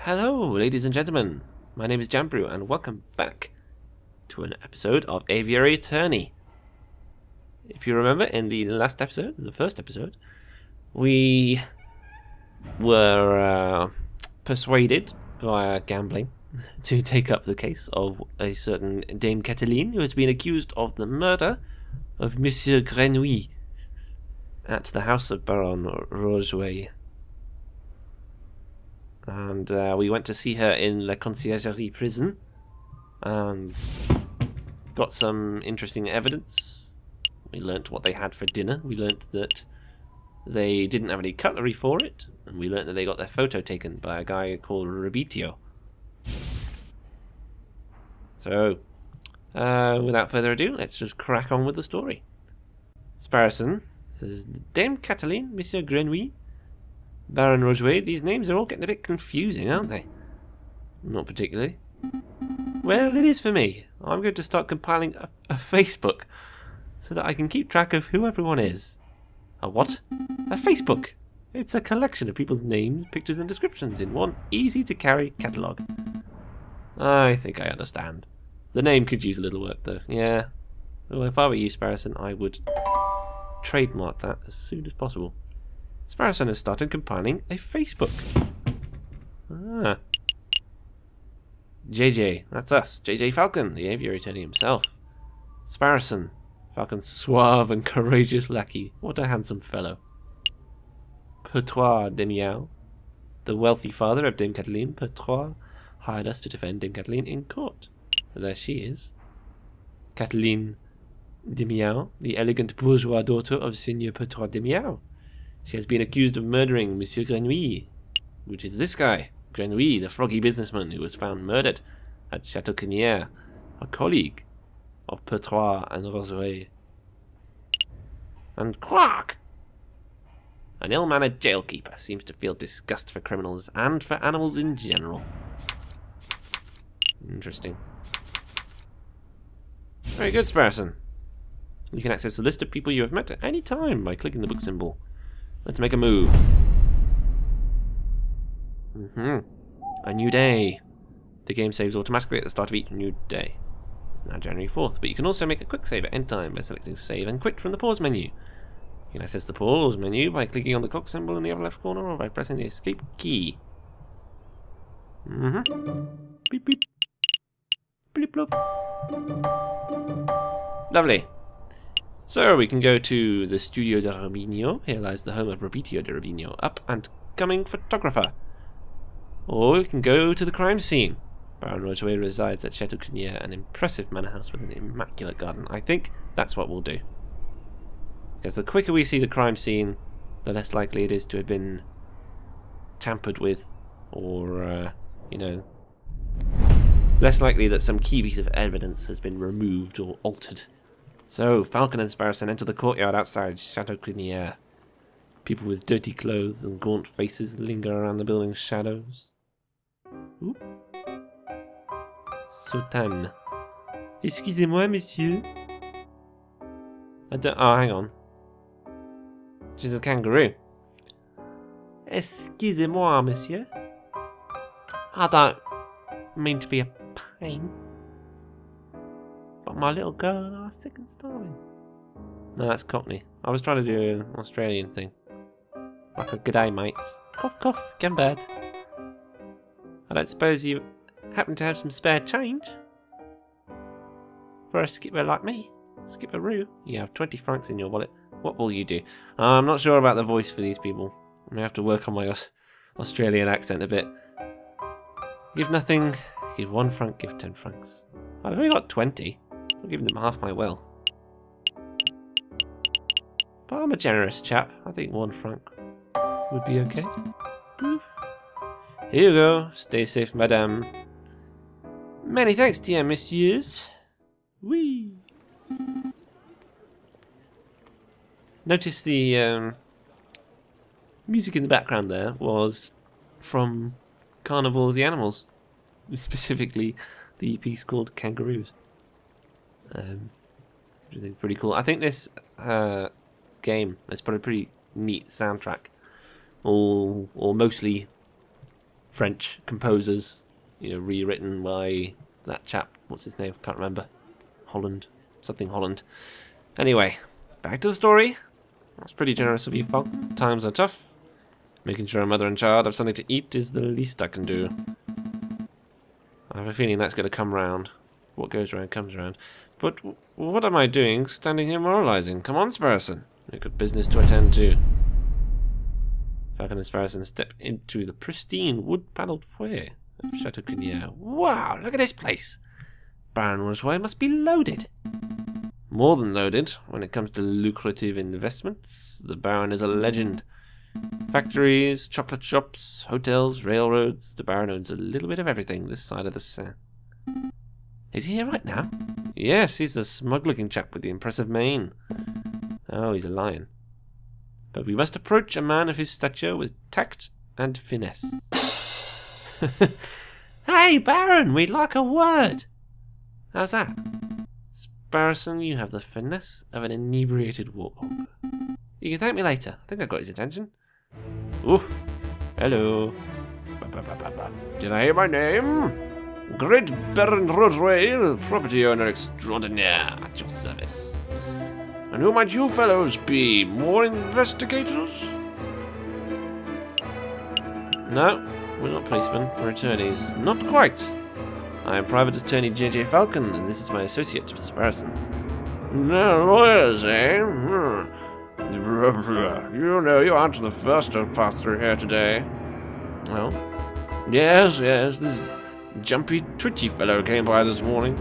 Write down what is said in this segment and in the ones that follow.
Hello, ladies and gentlemen. My name is Jambrew, and welcome back to an episode of Aviary Attorney. If you remember, in the last episode, the first episode, we were persuaded via gambling to take up the case of a certain Dame Cataline, who has been accused of the murder of Monsieur Grenouille at the house of Baron Rocheway. And we went to see her in La Conciergerie prison and got some interesting evidence. We learnt what they had for dinner. We learnt that they didn't have any cutlery for it. And we learnt that they got their photo taken by a guy called Rabitio. So, without further ado, let's just crack on with the story. Sparrison says, Dame Cataline, Monsieur Grenouille, Baron Rocheway, these names are all getting a bit confusing, aren't they? Not particularly. Well, it is for me. I'm going to start compiling a Facebook so that I can keep track of who everyone is. A what? A Facebook. It's a collection of people's names, pictures and descriptions in one easy-to-carry catalogue. I think I understand. The name could use a little work, though. Yeah. Well, if I were you, Sparrison, I would trademark that as soon as possible. Sparrison has started compiling a Facebook. Ah. JJ, that's us. JJ Falcon, the aviary attorney himself. Sparrison, Falcon's suave and courageous lackey. What a handsome fellow. Pertois Demiao, the wealthy father of Dame Cataline Pertois, hired us to defend Dame Cataline in court. There she is. Cataline Demiao, the elegant bourgeois daughter of Seigneur Pertois Demiao. She has been accused of murdering Monsieur Grenouille, which is this guy, Grenouille, the froggy businessman who was found murdered at Chateau Crinière, a colleague of Pertois and Rocheway. And Quack! An ill-mannered jailkeeper seems to feel disgust for criminals and for animals in general. Interesting. Very good, Sparrison. You can access a list of people you have met at any time by clicking the book symbol. Let's make a move. A new day. The game saves automatically at the start of each new day. It's now January 4th, but you can also make a quick save at any time by selecting Save and Quit from the Pause menu. You can access the Pause menu by clicking on the clock symbol in the upper left corner or by pressing the Escape key. Beep beep. Bleep blop. Lovely. So we can go to the Studio de Robinho. Here lies the home of Rabitio de Robinho, up and coming photographer. Or we can go to the crime scene. Baron Rocheway resides at Chateau Crinière, an impressive manor house with an immaculate garden. I think that's what we'll do. Because the quicker we see the crime scene, the less likely it is to have been tampered with, or, you know, less likely that some key piece of evidence has been removed or altered. So, Falcon and Sparrison enter the courtyard outside Chateau Crinière. People with dirty clothes and gaunt faces linger around the building's shadows. Oop. Sautan. Excusez-moi, monsieur. I don't... Oh, hang on. She's a kangaroo. Excusez-moi, monsieur. I don't mean to be a pain, but my little girl and I are sick and starving. No, that's Cockney. I was trying to do an Australian thing. Like a g'day, mates. Cough, cough, get bad. I don't suppose you happen to have some spare change? For a skipper like me? Skipperoo? You have 20 francs in your wallet. What will you do? I'm not sure about the voice for these people. I may have to work on my Australian accent a bit. Give nothing, give 1 franc, give 10 francs. I've only got 20. I'm giving them half my wealth. But I'm a generous chap. I think 1 franc would be okay. Oof. Here you go. Stay safe, madame. Many thanks, dear messieurs. Whee! Notice the music in the background there was from Carnival of the Animals. Specifically the piece called Kangaroos. Which I think is pretty cool. I think this game has put a pretty neat soundtrack. All or mostly French composers, you know, rewritten by that chap. What's his name? Can't remember. Holland. Something Holland. Anyway, back to the story. That's pretty generous of you, Fog. Times are tough. Making sure a mother and child have something to eat is the least I can do. I have a feeling that's going to come round. What goes around comes around. But what am I doing standing here moralizing? Come on, Sparrowson. We've got business to attend to. Falcon and Sparrowson step into the pristine wood-panelled foyer of Chateau Cunier. Wow, look at this place! Baron Rocheway must be loaded. More than loaded. When it comes to lucrative investments, the Baron is a legend. Factories, chocolate shops, hotels, railroads. The Baron owns a little bit of everything this side of the Seine. Is he here right now? Yes, he's the smug-looking chap with the impressive mane. Oh, he's a lion. But we must approach a man of his stature with tact and finesse. Hey, Baron, we'd like a word. How's that? Sparrowson, you have the finesse of an inebriated warthog. You can thank me later. I think I got his attention. Ooh, hello. Did I hear my name? Great Baron Rocheway, property owner extraordinaire, at your service. And who might you fellows be? More investigators? No, we're not policemen, we're attorneys. Not quite. I am Private Attorney J.J. Falcon, and this is my associate, Mr. Sparrowson. No, lawyers, eh? You know, you aren't the first to pass through here today. Well, yes, this jumpy, twitchy fellow came by this morning.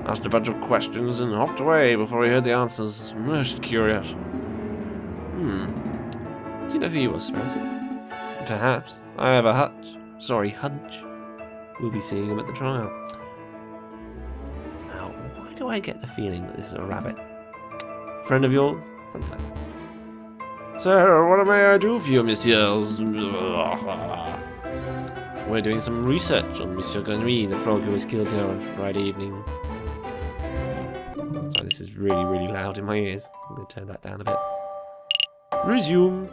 Asked a bunch of questions and hopped away before he heard the answers. Most curious. Do you know who he was, Sparrowson? Perhaps. I have a hunch. We'll be seeing him at the trial. Now, why do I get the feeling that this is a rabbit? Friend of yours? Sometimes. Sir, what may I do for you, messieurs? We're doing some research on Monsieur Grenouille, the frog who was killed here on Friday evening. Sorry, this is really, really loud in my ears. I'm going to turn that down a bit. Resume.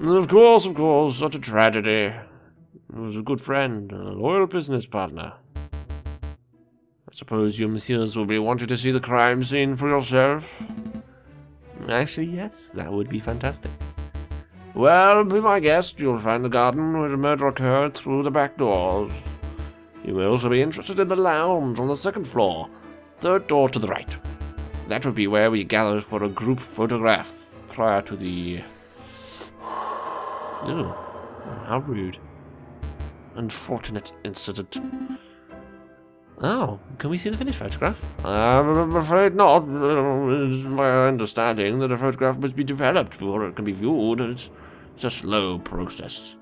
Of course, such a tragedy. He was a good friend, a loyal business partner. I suppose you messieurs will be wanting to see the crime scene for yourself? Actually, yes, that would be fantastic. Well, be my guest. You'll find the garden where the murder occurred through the back doors. You may also be interested in the lounge on the second floor, third door to the right. That would be where we gathered for a group photograph prior to the... Ew, how rude. Unfortunate incident. Oh, can we see the finished photograph? I'm afraid not. It's my understanding that a photograph must be developed before it can be viewed. It's a slow process.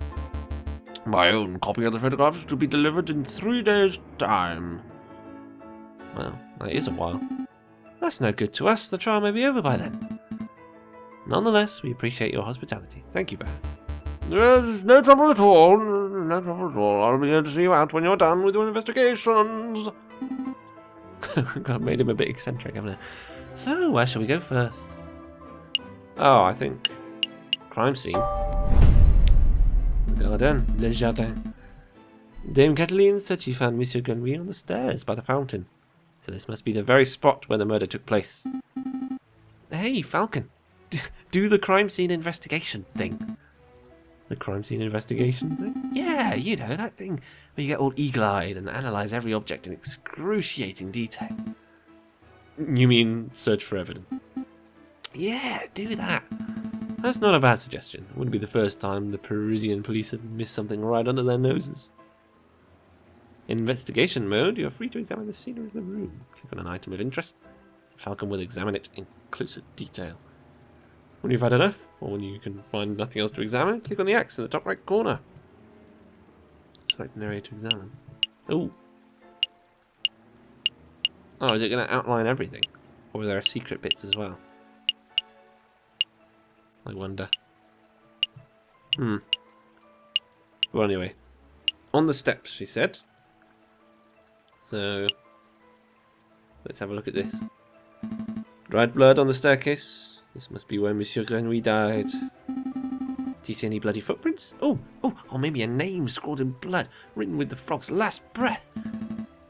My own copy of the photograph is to be delivered in 3 days' time. Well, that is a while. That's no good to us. The trial may be over by then. Nonetheless, we appreciate your hospitality. Thank you, Baron. There's no trouble at all. No trouble at all. I'll be here to see you out when you're done with your investigations. God, made him a bit eccentric, haven't I? So, where shall we go first? Oh, I think... crime scene. Le jardin. Dame Cataline said she found Monsieur Grenouille on the stairs by the fountain. So this must be the very spot where the murder took place. Hey, Falcon. Do the crime scene investigation thing. The crime scene investigation thing? Yeah, you know, that thing where you get all eagle-eyed and analyse every object in excruciating detail. You mean search for evidence? Yeah, do that. That's not a bad suggestion. It wouldn't be the first time the Parisian police have missed something right under their noses. In investigation mode, you're free to examine the scenery of the room. Click on an item of interest. Falcon will examine it in closer detail. When you've had enough, or when you can find nothing else to examine, click on the X in the top right corner. Select an area to examine. Oh. Oh, is it going to outline everything? Or are there secret bits as well? I wonder. Well, anyway. On the steps, she said. So, let's have a look at this. Dried blood on the staircase. This must be where Monsieur Grenouille died. Do you see any bloody footprints? Oh, or maybe a name scrawled in blood, written with the frog's last breath.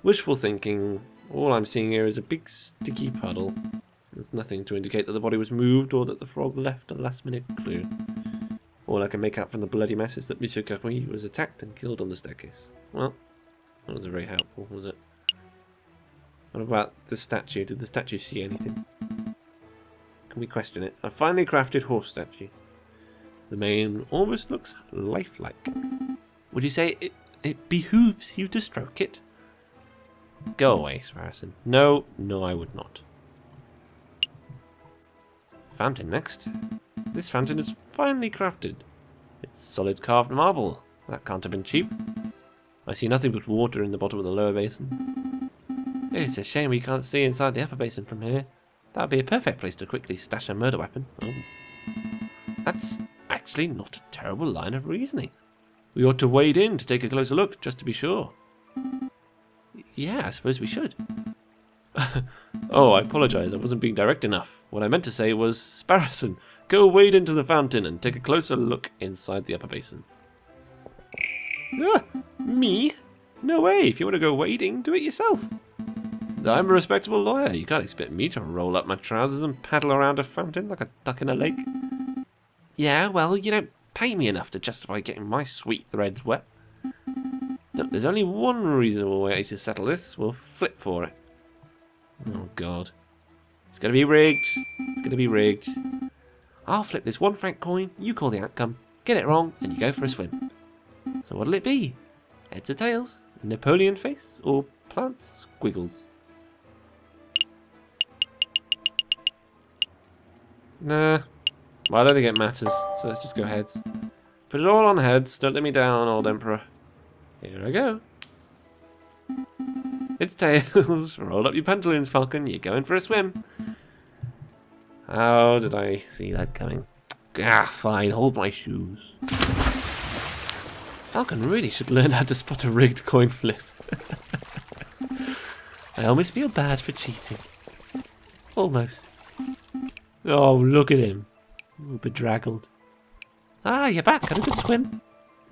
Wishful thinking. All I'm seeing here is a big sticky puddle. There's nothing to indicate that the body was moved or that the frog left a last-minute clue. All I can make out from the bloody mess is that Monsieur Carouille was attacked and killed on the staircase. Well, that wasn't very helpful, was it? What about the statue? Did the statue see anything? Can we question it? A finely crafted horse statue. The mane almost looks lifelike. Would you say it behooves you to stroke it? Go away, Sparrowson. No, I would not. Fountain next. This fountain is finely crafted. It's solid carved marble. That can't have been cheap. I see nothing but water in the bottom of the lower basin. It's a shame we can't see inside the upper basin from here. That would be a perfect place to quickly stash a murder weapon. Oh. That's actually not a terrible line of reasoning. We ought to wade in to take a closer look, just to be sure. Yeah, I suppose we should. Oh, I apologise, I wasn't being direct enough. What I meant to say was, Sparrowson, go wade into the fountain and take a closer look inside the upper basin. Ah, me? No way, if you want to go wading, do it yourself. I'm a respectable lawyer, you can't expect me to roll up my trousers and paddle around a fountain like a duck in a lake. Yeah, well, you don't pay me enough to justify getting my sweet threads wet. Look, there's only one reasonable way to settle this. We'll flip for it. Oh, God. It's going to be rigged. It's going to be rigged. I'll flip this 1 franc coin, you call the outcome, get it wrong, and you go for a swim. So what'll it be? Heads or tails? Napoleon face? Or plant squiggles? Nah. Well, I don't think it matters, so let's just go heads. Put it all on heads. Don't let me down, old emperor. Here I go. It's tails. Roll up your pantaloons, Falcon. You're going for a swim. How did I see that coming? Ah, fine. Hold my shoes. Falcon really should learn how to spot a rigged coin flip. I almost feel bad for cheating. Almost. Oh, look at him. All bedraggled. Ah, you're back. Had a good swim.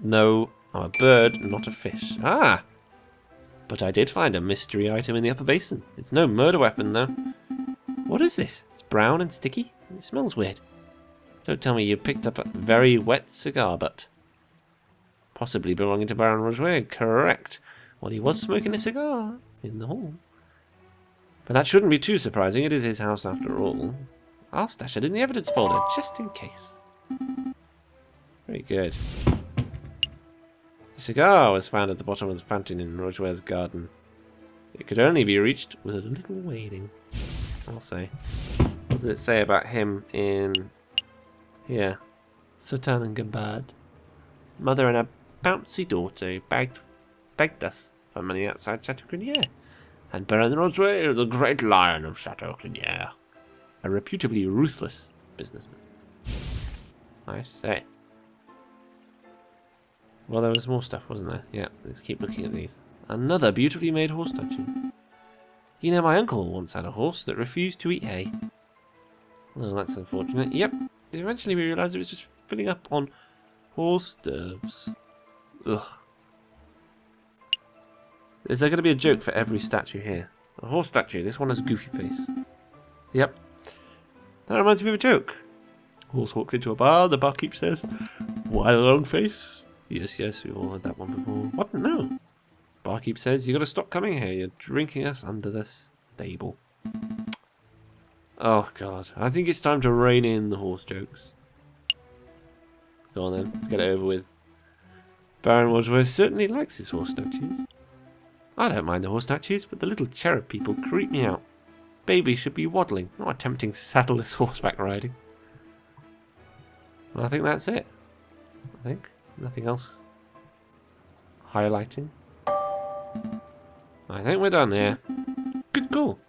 No, I'm a bird, not a fish. Ah! But I did find a mystery item in the upper basin. It's no murder weapon, though. What is this? It's brown and sticky. It smells weird. Don't tell me you picked up a very wet cigar butt. Possibly belonging to Baron Roger. Correct. Well, he was smoking a cigar in the hall. But that shouldn't be too surprising. It is his house after all. I'll stash it in the evidence folder, just in case. Very good. The cigar was found at the bottom of the fountain in Roger's garden. It could only be reached with a little wading, I'll say. What does it say about him in here? Sultan and Gambad. Mother and a bouncy daughter begged us for money outside Chateau Criniere. And Baron Roger, the great lion of Chateau Criniere. A reputably ruthless businessman. I say. Well, there was more stuff, wasn't there? Yeah, let's keep looking at these. Another beautifully made horse statue. You know, my uncle once had a horse that refused to eat hay. Well, that's unfortunate. Yep, eventually we realised it was just filling up on horse nerves. Ugh. Is there going to be a joke for every statue here? A horse statue, this one has a goofy face. Yep. That reminds me of a joke. Horse walks into a bar, the barkeep says, "Why the long face?" Yes, we've all heard that one before. What? No. Barkeep says, "You got to stop coming here. You're drinking us under the stable." Oh God, I think it's time to rein in the horse jokes. Go on then, let's get it over with. Baron Wadsworth certainly likes his horse statues. I don't mind the horse statues, but the little cherub people creep me out. Babies should be waddling, not attempting saddleless horseback riding. Well, I think that's it. I think. Nothing else highlighting. I think we're done here. Good call.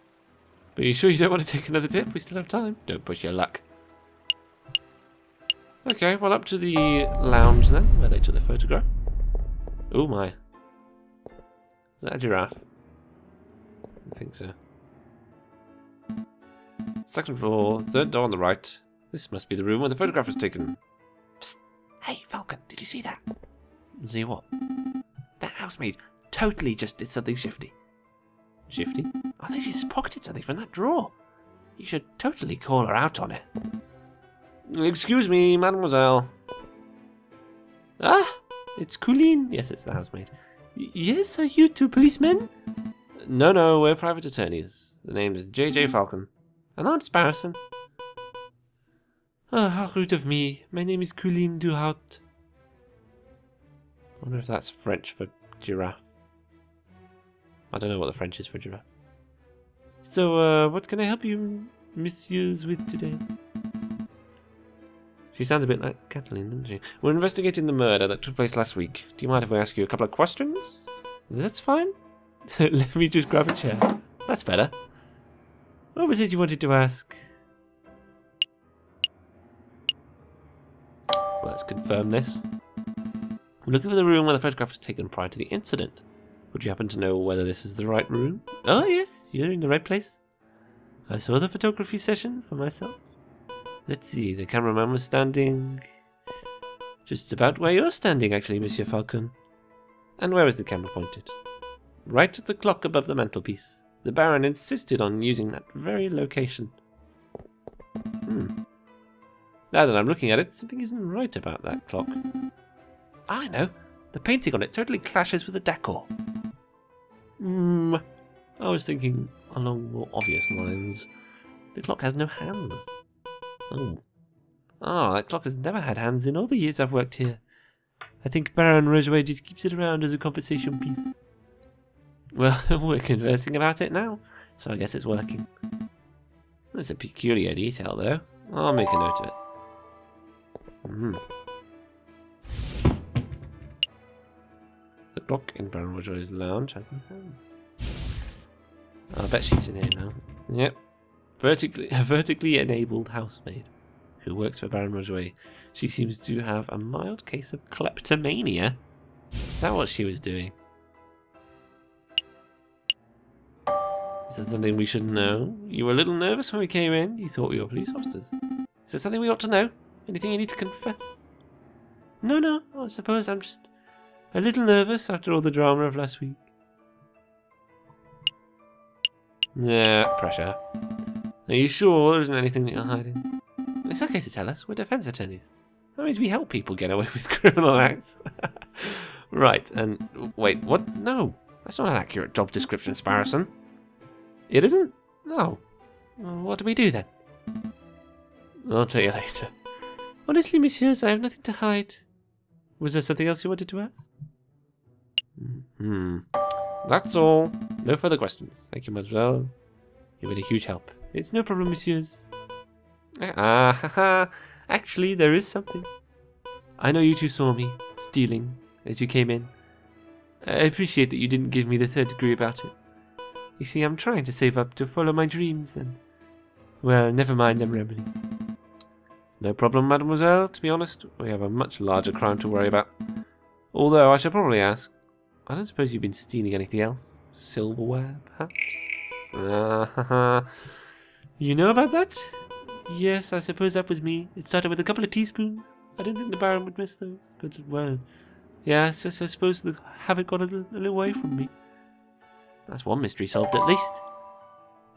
But are you sure you don't want to take another dip? We still have time. Don't push your luck. Okay, well, up to the lounge then, where they took the photograph. Oh my. Is that a giraffe? I think so. Second floor, third door on the right. This must be the room where the photograph was taken. Psst. Hey, Falcon, did you see that? See what? That housemaid totally just did something shifty. Shifty? I think she just pocketed something from that drawer. You should totally call her out on it. Excuse me, mademoiselle. Ah, it's Colleen. Yes, it's the housemaid. Yes, are you two policemen? No, we're private attorneys. The name is J.J. Falcon. And I'm Sparrowson. Oh, how rude of me. My name is Colleen Duhout. I wonder if that's French for giraffe. I don't know what the French is for giraffe. So, what can I help you, messieurs, with today? She sounds a bit like Kathleen, doesn't she? We're investigating the murder that took place last week. Do you mind if we ask you a couple of questions? That's fine. Let me just grab a chair. That's better. What was it you wanted to ask? Well, let's confirm this. We're looking for the room where the photograph was taken prior to the incident. Would you happen to know whether this is the right room? Oh yes, you're in the right place. I saw the photography session for myself. Let's see, the cameraman was standing just about where you're standing, actually, Monsieur Falcon. And where was the camera pointed? Right at the clock above the mantelpiece. The Baron insisted on using that very location. Now that I'm looking at it, something isn't right about that clock. I know. The painting on it totally clashes with the decor. I was thinking along more obvious lines. The clock has no hands. Oh, that clock has never had hands in all the years I've worked here. I think Baron Rouget just keeps it around as a conversation piece. Well, we're conversing about it now, so I guess it's working. That's a peculiar detail, though. I'll make a note of it. The clock in Baron Rouget's lounge has no hands. I bet she's in here now. Yep. A vertically enabled housemaid who works for Baron Rouget. She seems to have a mild case of kleptomania. Is that what she was doing? Is that something we should know? You were a little nervous when we came in. You thought we were police officers. Is there something we ought to know? Anything you need to confess? No. I suppose I'm just a little nervous after all the drama of last week. Yeah, pressure. Are you sure there isn't anything that you're hiding? It's okay to tell us. We're defense attorneys. That means we help people get away with criminal acts. Right, and wait, what? No, that's not an accurate job description, Sparrowson. It isn't? No. Well, what do we do then? I'll tell you later. Honestly, messieurs, I have nothing to hide. Was there something else you wanted to ask? That's all. No further questions. Thank you, mademoiselle. You've been a huge help. It's no problem, messieurs. Actually, there is something. I know you two saw me stealing as you came in. I appreciate that you didn't give me the third degree about it. You see, I'm trying to save up to follow my dreams and... Well, never mind, I'm rambling. No problem, mademoiselle. To be honest, we have a much larger crime to worry about. Although, I should probably ask, I don't suppose you've been stealing anything else? Silverware, perhaps? You know about that? Yes, I suppose that was me. It started with a couple of teaspoons. I didn't think the Baron would miss those. But, well, yes, I suppose the habit got a little away from me. That's one mystery solved at least.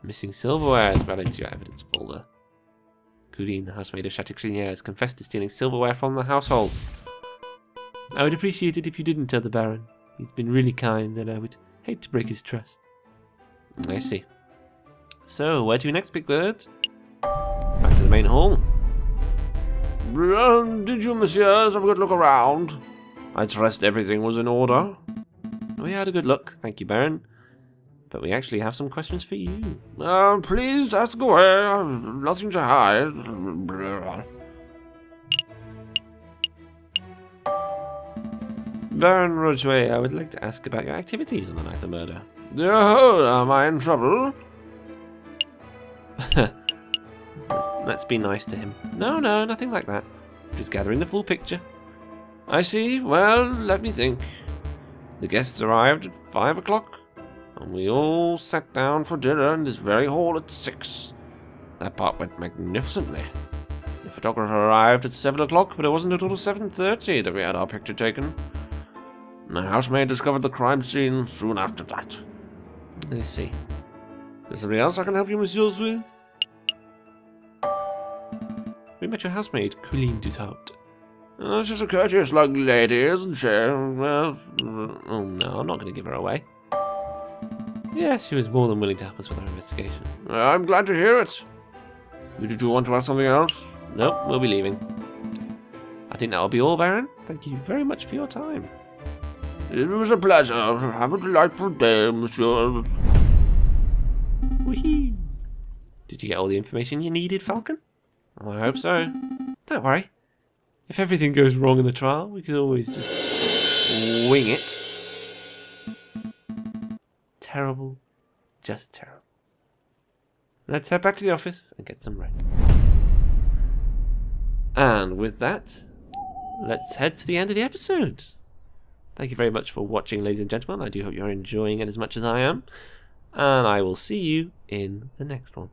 Missing silverware is added to your evidence folder. Coudine, the housemaid of Chateau Crinière, has confessed to stealing silverware from the household. I would appreciate it if you didn't tell the Baron. He's been really kind, and I would hate to break his trust. I see. So, where to next, Big Bird? Back to the main hall. Did you, messieurs, have a good look around? I trust everything was in order. We had a good look, thank you, Baron. But we actually have some questions for you. Please ask away. I've nothing to hide. Baron Rouget, I would like to ask about your activities on the night of the murder. Oh, am I in trouble? Let's be nice to him. No, nothing like that. Just gathering the full picture. I see. Well, let me think. The guests arrived at 5 o'clock, and we all sat down for dinner in this very hall at 6. That part went magnificently. The photographer arrived at 7 o'clock, but it wasn't until 7:30 that we had our picture taken. The housemaid discovered the crime scene soon after that. Let's see. Is there something else I can help you, monsieur, with? We met your housemaid, Colleen Dutout. She's a courteous young lady, isn't she? Well, oh no, I'm not going to give her away. Yes, she was more than willing to help us with our investigation. I'm glad to hear it. Did you want to ask something else? Nope, we'll be leaving. I think that'll be all, Baron. Thank you very much for your time. It was a pleasure. Have a delightful day, monsieur. Whee! Did you get all the information you needed, Falcon? I hope so. Don't worry. If everything goes wrong in the trial, we can always just wing it. Terrible. Just terrible. Let's head back to the office and get some rest. And with that, let's head to the end of the episode. Thank you very much for watching, ladies and gentlemen. I do hope you're enjoying it as much as I am. And I will see you in the next one.